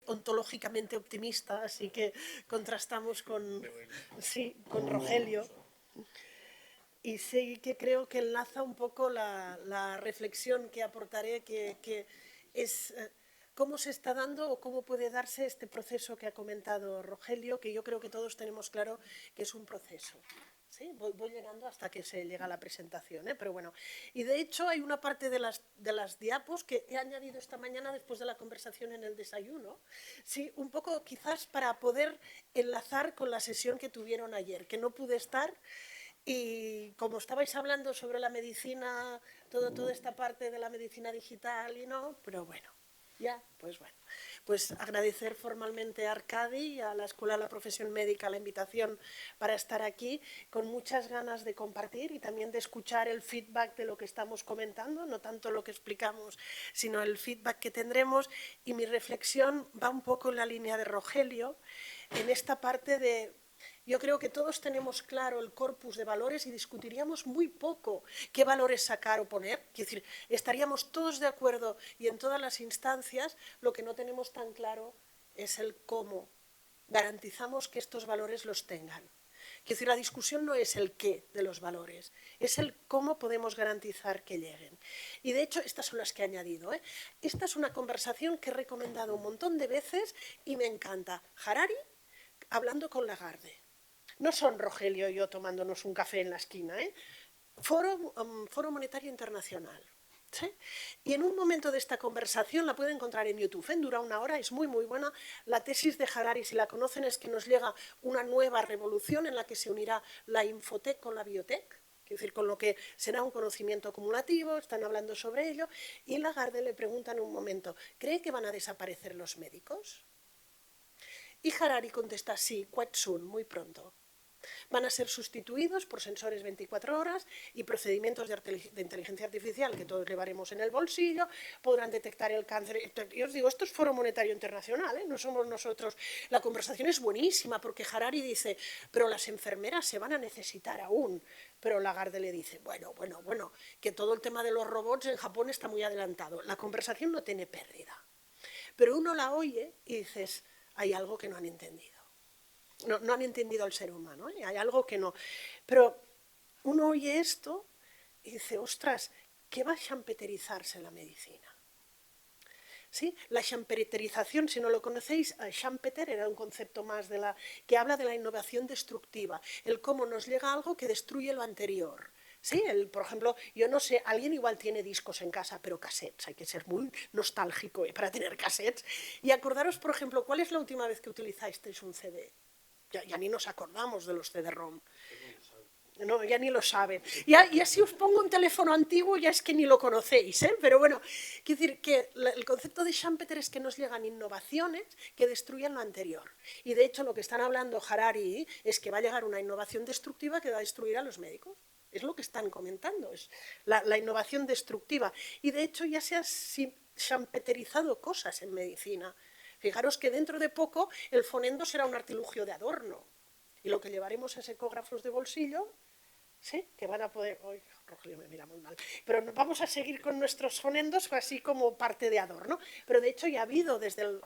ontológicamente optimista, así que contrastamos sí, con Rogelio. Y sí que creo que enlaza un poco la reflexión que aportaré, que es cómo se está dando o cómo puede darse este proceso que ha comentado Rogelio, que yo creo que todos tenemos claro que es un proceso. Sí, voy llegando hasta que se llega a la presentación, ¿eh? Pero bueno. Y de hecho hay una parte de las diapos que he añadido esta mañana después de la conversación en el desayuno. Sí, un poco quizás para poder enlazar con la sesión que tuvieron ayer, que no pude estar. Y como estabais hablando sobre la medicina, toda esta parte de la medicina digital y no, pero bueno, ya, pues bueno. Pues agradecer formalmente a Arcadi y a la Escuela de la Profesión Médica la invitación para estar aquí, con muchas ganas de compartir y también de escuchar el feedback de lo que estamos comentando, no tanto lo que explicamos, sino el feedback que tendremos. Y mi reflexión va un poco en la línea de Rogelio, en esta parte de... Yo creo que todos tenemos claro el corpus de valores y discutiríamos muy poco qué valores sacar o poner. Es decir, estaríamos todos de acuerdo y en todas las instancias. Lo que no tenemos tan claro es el cómo garantizamos que estos valores los tengan. Es decir, la discusión no es el qué de los valores, es el cómo podemos garantizar que lleguen. Y de hecho, estas son las que he añadido. Esta es una conversación que he recomendado un montón de veces y me encanta. Harari hablando con Lagarde. No son Rogelio y yo tomándonos un café en la esquina, ¿eh? Foro Monetario Internacional. ¿Sí? Y en un momento de esta conversación, la pueden encontrar en YouTube, ¿eh? Dura una hora, es muy muy buena. La tesis de Harari, si la conocen, es que nos llega una nueva revolución en la que se unirá la infotec con la biotec, es decir, con lo que será un conocimiento acumulativo, están hablando sobre ello, y Lagarde le pregunta en un momento, ¿cree que van a desaparecer los médicos? Y Harari contesta, sí, quite soon, muy pronto. Van a ser sustituidos por sensores 24 horas y procedimientos de inteligencia artificial que todos llevaremos en el bolsillo, podrán detectar el cáncer. Yo os digo, esto es Foro Monetario Internacional, ¿eh? No somos nosotros. La conversación es buenísima porque Harari dice, pero las enfermeras se van a necesitar aún. Pero Lagarde le dice, bueno, que todo el tema de los robots en Japón está muy adelantado. La conversación no tiene pérdida. Pero uno la oye y dices, hay algo que no han entendido. No han entendido al ser humano, ¿eh? Hay algo que no. Pero uno oye esto y dice, ostras, ¿qué va a champeterizarse la medicina? ¿Sí? La champeterización, si no lo conocéis, Champeter era un concepto más que habla de la innovación destructiva, el cómo nos llega algo que destruye lo anterior. Sí, por ejemplo, yo no sé, alguien igual tiene discos en casa, pero cassettes, hay que ser muy nostálgico para tener cassettes. Y acordaros, por ejemplo, ¿cuál es la última vez que utilizasteis un CD? Ya ni nos acordamos de los CD-ROM. No, ya ni lo saben. Ya si os pongo un teléfono antiguo, ya es que ni lo conocéis, ¿eh? Pero bueno, quiero decir que el concepto de Schumpeter es que nos llegan innovaciones que destruyen lo anterior. Y de hecho lo que están hablando Harari es que va a llegar una innovación destructiva que va a destruir a los médicos. Es lo que están comentando, es la innovación destructiva. Y de hecho ya se ha schumpeterizado cosas en medicina. Fijaros que dentro de poco el fonendo será un artilugio de adorno. Y lo que llevaremos es ecógrafos de bolsillo. ¿Sí? Que van a poder... Uy, Rogelio me mira muy mal. Pero vamos a seguir con nuestros fonendos así como parte de adorno. Pero de hecho ya ha habido desde el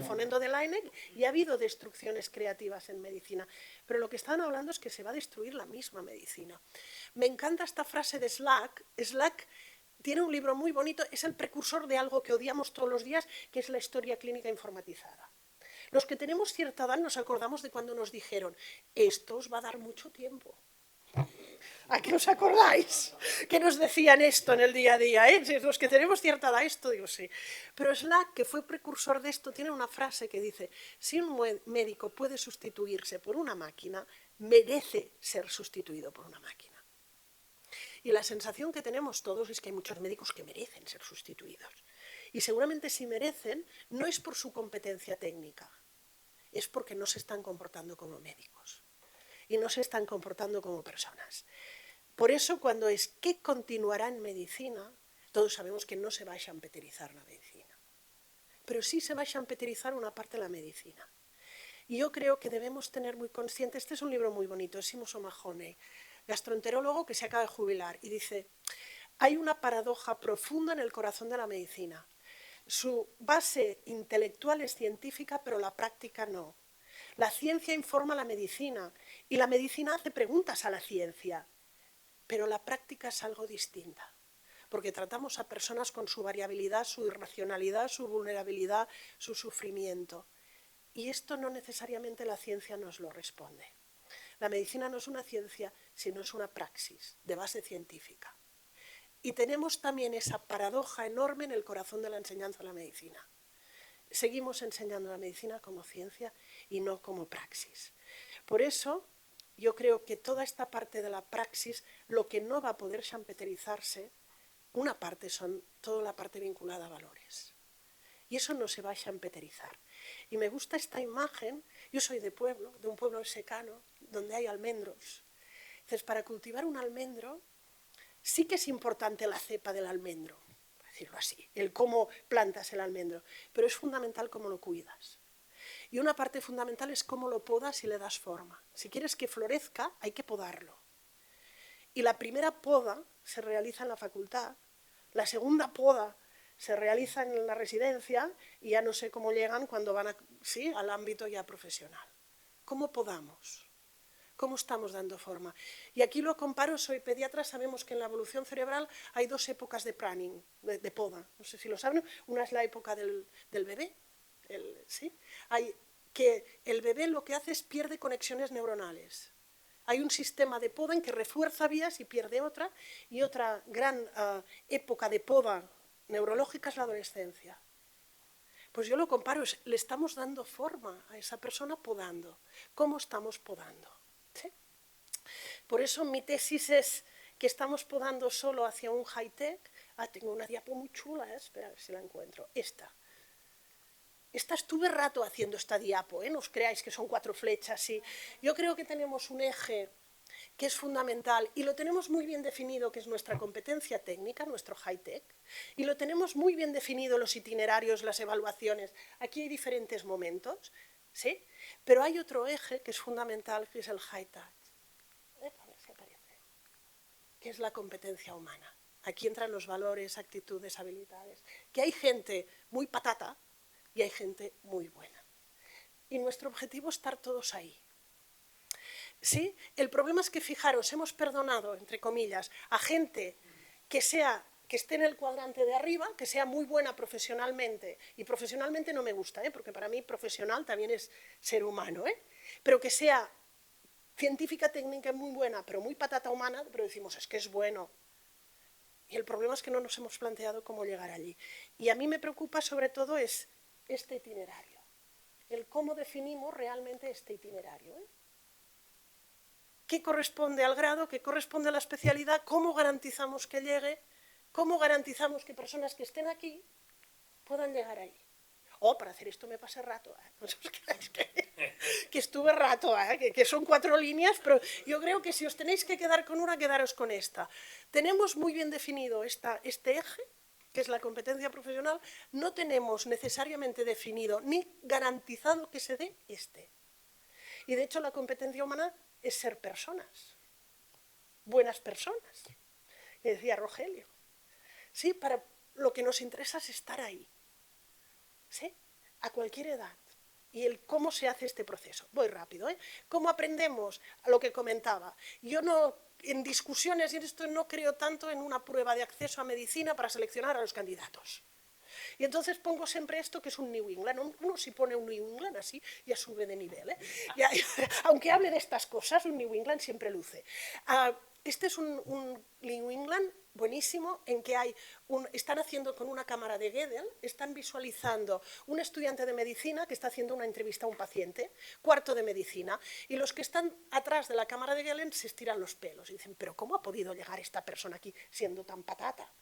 fonendo de Laennec, ya ha habido destrucciones creativas en medicina. Pero lo que están hablando es que se va a destruir la misma medicina. Me encanta esta frase de Slack. Slack tiene un libro muy bonito, es el precursor de algo que odiamos todos los días, que es la historia clínica informatizada. Los que tenemos cierta edad nos acordamos de cuando nos dijeron, esto os va a dar mucho tiempo. ¿A qué os acordáis? Que nos decían esto en el día a día, ¿eh? Los que tenemos cierta edad, esto, digo, sí. Pero Slack, que fue precursor de esto, tiene una frase que dice, si un médico puede sustituirse por una máquina, merece ser sustituido por una máquina. Y la sensación que tenemos todos es que hay muchos médicos que merecen ser sustituidos. Y seguramente si merecen, no es por su competencia técnica, es porque no se están comportando como médicos y no se están comportando como personas. Por eso cuando es ¿qué continuará en medicina? Todos sabemos que no se va a champeterizar la medicina. Pero sí se va a champeterizar una parte de la medicina. Y yo creo que debemos tener muy consciente, este es un libro muy bonito, es Seamus O'Mahony, gastroenterólogo que se acaba de jubilar, y dice, hay una paradoja profunda en el corazón de la medicina. Su base intelectual es científica, pero la práctica no. La ciencia informa a la medicina y la medicina hace preguntas a la ciencia, pero la práctica es algo distinta, porque tratamos a personas con su variabilidad, su irracionalidad, su vulnerabilidad, su sufrimiento. Y esto no necesariamente la ciencia nos lo responde. La medicina no es una ciencia, sino es una praxis de base científica. Y tenemos también esa paradoja enorme en el corazón de la enseñanza de la medicina. Seguimos enseñando la medicina como ciencia y no como praxis. Por eso, yo creo que toda esta parte de la praxis, lo que no va a poder champeterizarse, una parte son toda la parte vinculada a valores. Y eso no se va a champeterizar. Y me gusta esta imagen, yo soy de un pueblo secano, donde hay almendros. Entonces, para cultivar un almendro, sí que es importante la cepa del almendro, por decirlo así, el cómo plantas el almendro, pero es fundamental cómo lo cuidas. Y una parte fundamental es cómo lo podas y le das forma. Si quieres que florezca, hay que podarlo. Y la primera poda se realiza en la facultad, la segunda poda se realiza en la residencia y ya no sé cómo llegan cuando van al ámbito ya profesional. ¿Cómo podamos? ¿Cómo estamos dando forma? Y aquí lo comparo, soy pediatra, sabemos que en la evolución cerebral hay dos épocas de pruning, de poda. No sé si lo saben, una es la época del bebé, ¿sí? Que el bebé lo que hace es pierde conexiones neuronales. Hay un sistema de poda en que refuerza vías y pierde otra, y otra gran época de poda neurológica es la adolescencia. Pues yo lo comparo, le estamos dando forma a esa persona podando. ¿Cómo estamos podando? ¿Sí? Por eso mi tesis es que estamos podando solo hacia un high-tech. Tengo una diapo muy chula, espera a ver si la encuentro. Esta estuve rato haciendo esta diapo, no os creáis que son 4 flechas. Sí. Yo creo que tenemos un eje que es fundamental y lo tenemos muy bien definido, que es nuestra competencia técnica, nuestro high-tech, y lo tenemos muy bien definido los itinerarios, las evaluaciones. Aquí hay diferentes momentos, ¿sí? Pero hay otro eje que es fundamental, que es el high-tech. A ver si aparece. Que es la competencia humana. Aquí entran los valores, actitudes, habilidades. Que hay gente muy patata y hay gente muy buena. Y nuestro objetivo es estar todos ahí. ¿Sí? El problema es que, fijaros, hemos perdonado, entre comillas, a gente que esté en el cuadrante de arriba, que sea muy buena profesionalmente, y profesionalmente no me gusta, porque para mí profesional también es ser humano, pero que sea científica técnica muy buena, pero muy patata humana, pero decimos, es que es bueno. Y el problema es que no nos hemos planteado cómo llegar allí. Y a mí me preocupa sobre todo es este itinerario, el cómo definimos realmente este itinerario. ¿Qué corresponde al grado? ¿Qué corresponde a la especialidad? ¿Cómo garantizamos que llegue? ¿Cómo garantizamos que personas que estén aquí puedan llegar ahí? Para hacer esto me pasé rato, no os creáis que estuve rato, que son 4 líneas, pero yo creo que si os tenéis que quedar con una, quedaros con esta. Tenemos muy bien definido este eje, que es la competencia profesional, no tenemos necesariamente definido ni garantizado que se dé este. Y de hecho la competencia humana es ser personas, buenas personas, que decía Rogelio. Sí, para lo que nos interesa es estar ahí, ¿sí? A cualquier edad. Y el cómo se hace este proceso. Voy rápido, ¿Cómo aprendemos? A lo que comentaba. Yo no, en discusiones y en esto no creo tanto en una prueba de acceso a medicina para seleccionar a los candidatos. Y entonces pongo siempre esto, que es un New England. Uno si pone un New England así, ya sube de nivel. Ya, aunque hable de estas cosas, un New England siempre luce. Este es un New England buenísimo, en que están haciendo con una cámara de Gödel, están visualizando un estudiante de medicina que está haciendo una entrevista a un paciente, cuarto de medicina, y los que están atrás de la cámara de Gödel se estiran los pelos y dicen, pero ¿cómo ha podido llegar esta persona aquí siendo tan patata?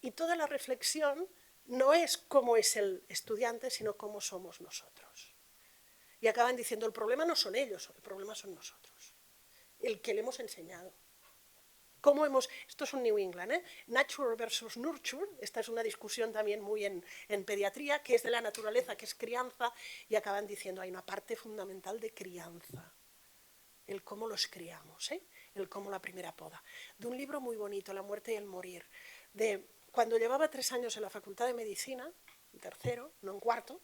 Y toda la reflexión no es cómo es el estudiante, sino cómo somos nosotros. Y acaban diciendo, el problema no son ellos, el problema son nosotros, el que le hemos enseñado. Esto es un New England, Nature versus Nurture, esta es una discusión también muy en pediatría, que es de la naturaleza, que es crianza, y acaban diciendo, hay una parte fundamental de crianza, el cómo los criamos, el cómo la primera poda. De un libro muy bonito, La muerte y el morir, de cuando llevaba 3 años en la Facultad de Medicina, en tercero, no en cuarto,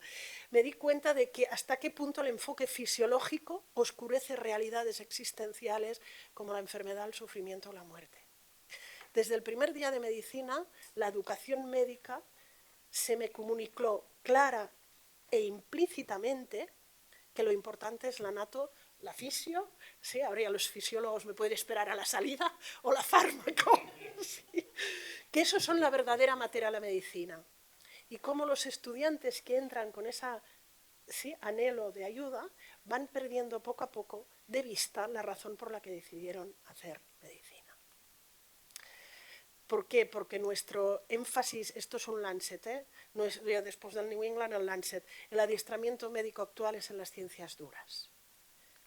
me di cuenta de que hasta qué punto el enfoque fisiológico oscurece realidades existenciales como la enfermedad, el sufrimiento o la muerte. Desde el primer día de medicina, la educación médica se me comunicó clara e implícitamente que lo importante es la nato, la fisio, sí, ahora los fisiólogos me pueden esperar a la salida, o la fármaco, sí, que eso son la verdadera materia de la medicina. Y cómo los estudiantes que entran con ese anhelo de ayuda van perdiendo poco a poco de vista la razón por la que decidieron hacer medicina. ¿Por qué? Porque nuestro énfasis, esto es un Lancet, no es después del New England, el Lancet, el adiestramiento médico actual es en las ciencias duras.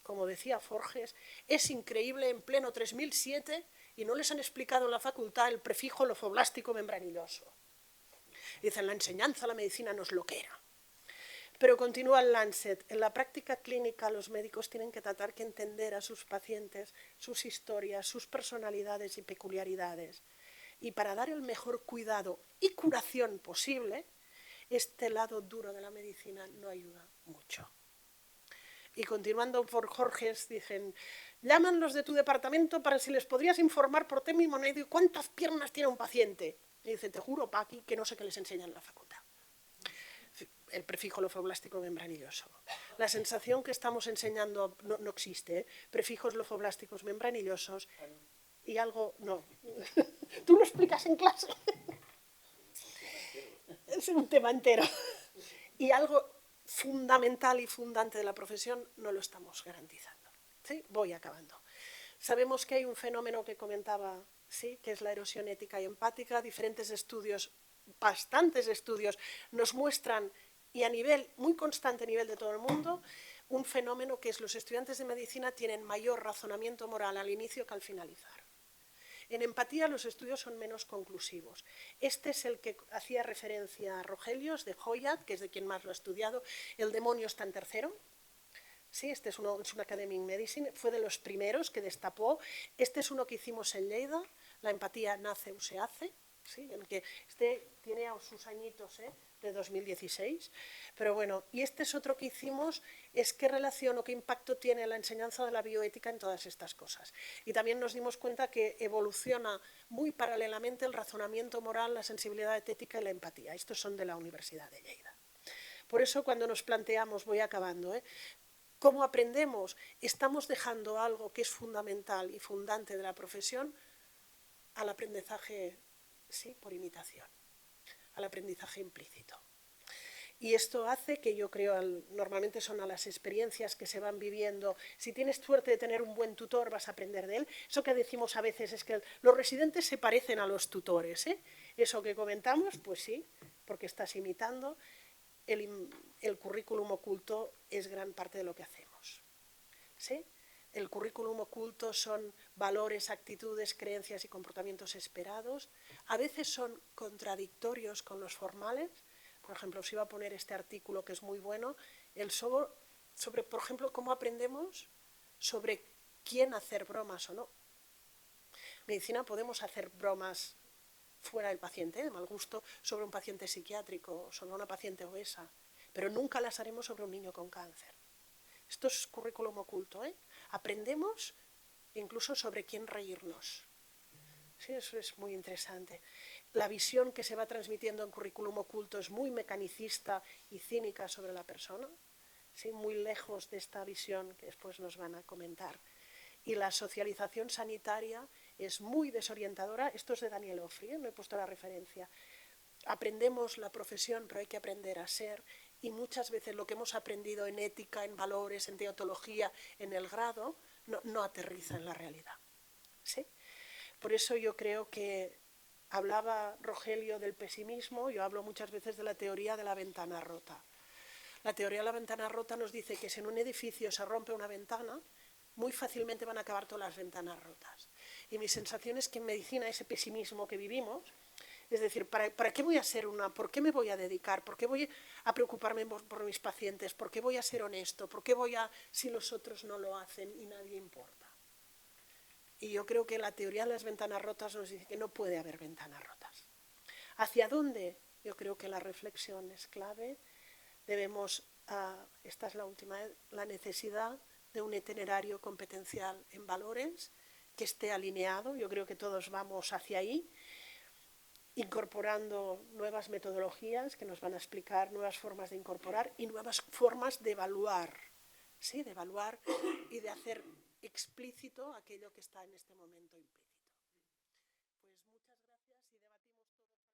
Como decía Forges, es increíble en pleno 3007 y no les han explicado en la facultad el prefijo lofoblástico membranilloso. Dicen, la enseñanza a la medicina no es lo que era. Pero continúa el Lancet, en la práctica clínica los médicos tienen que tratar que entender a sus pacientes, sus historias, sus personalidades y peculiaridades. Y para dar el mejor cuidado y curación posible, este lado duro de la medicina no ayuda mucho. Y continuando por Jorges, dicen, llaman los de tu departamento para si les podrías informar por término medio cuántas piernas tiene un paciente. Y dice, te juro, Paqui, que no sé qué les enseñan en la facultad. El prefijo lofoblástico membranilloso. La sensación que estamos enseñando no existe, ¿eh? Prefijos lofoblásticos membranillosos y algo, no. Tú lo explicas en clase. Es un tema entero. Y algo fundamental y fundante de la profesión no lo estamos garantizando. ¿Sí? Voy acabando. Sabemos que hay un fenómeno que comentaba, ¿sí? Que es la erosión ética y empática. Diferentes estudios, bastantes estudios, nos muestran, y a nivel muy constante, a nivel de todo el mundo, un fenómeno que es los estudiantes de medicina tienen mayor razonamiento moral al inicio que al finalizar. En empatía los estudios son menos conclusivos. Este es el que hacía referencia a Rogelius, de Hoyat, que es de quien más lo ha estudiado. El demonio está en tercero. Sí, este es un Academic Medicine, fue de los primeros que destapó. Este es uno que hicimos en Lleida, la empatía nace o se hace. ¿Sí? En que este tiene sus añitos, de 2016, pero bueno, y este es otro que hicimos, es qué relación o qué impacto tiene la enseñanza de la bioética en todas estas cosas. Y también nos dimos cuenta que evoluciona muy paralelamente el razonamiento moral, la sensibilidad ética y la empatía. Estos son de la Universidad de Lleida. Por eso cuando nos planteamos, voy acabando, ¿cómo aprendemos? Estamos dejando algo que es fundamental y fundante de la profesión al aprendizaje, sí, por imitación, al aprendizaje implícito. Y esto hace que yo creo, normalmente son a las experiencias que se van viviendo. Si tienes suerte de tener un buen tutor, vas a aprender de él. Eso que decimos a veces es que los residentes se parecen a los tutores. Eso que comentamos, pues sí, porque estás imitando. El currículum oculto es gran parte de lo que hacemos. ¿Sí? El currículum oculto son valores, actitudes, creencias y comportamientos esperados. A veces son contradictorios con los formales. Por ejemplo, os iba a poner este artículo que es muy bueno, sobre, por ejemplo, cómo aprendemos sobre quién hacer bromas o no. En medicina podemos hacer bromas fuera del paciente, de mal gusto, sobre un paciente psiquiátrico, sobre una paciente obesa, pero nunca las haremos sobre un niño con cáncer. Esto es currículum oculto, Aprendemos incluso sobre quién reírnos. Sí, eso es muy interesante. La visión que se va transmitiendo en currículum oculto es muy mecanicista y cínica sobre la persona, ¿sí? Muy lejos de esta visión que después nos van a comentar. Y la socialización sanitaria es muy desorientadora. Esto es de Daniel Ofri, no he puesto la referencia. Aprendemos la profesión, pero hay que aprender a ser, y muchas veces lo que hemos aprendido en ética, en valores, en teología, en el grado, no aterriza en la realidad. ¿Sí? Por eso yo creo que hablaba Rogelio del pesimismo, yo hablo muchas veces de la teoría de la ventana rota. La teoría de la ventana rota nos dice que si en un edificio se rompe una ventana, muy fácilmente van a acabar todas las ventanas rotas. Y mi sensación es que en medicina ese pesimismo que vivimos, es decir, ¿para qué voy a ser ¿por qué me voy a dedicar? ¿Por qué voy a preocuparme por mis pacientes? ¿Por qué voy a ser honesto? ¿Por qué si los otros no lo hacen y nadie importa? Y yo creo que la teoría de las ventanas rotas nos dice que no puede haber ventanas rotas. ¿Hacia dónde? Yo creo que la reflexión es clave. Debemos, esta es la última, la necesidad de un itinerario competencial en valores que esté alineado. Yo creo que todos vamos hacia ahí, incorporando nuevas metodologías que nos van a explicar nuevas formas de incorporar y nuevas formas de evaluar, ¿sí? De evaluar y de hacer explícito aquello que está en este momento implícito. Pues muchas gracias y debatimos todo.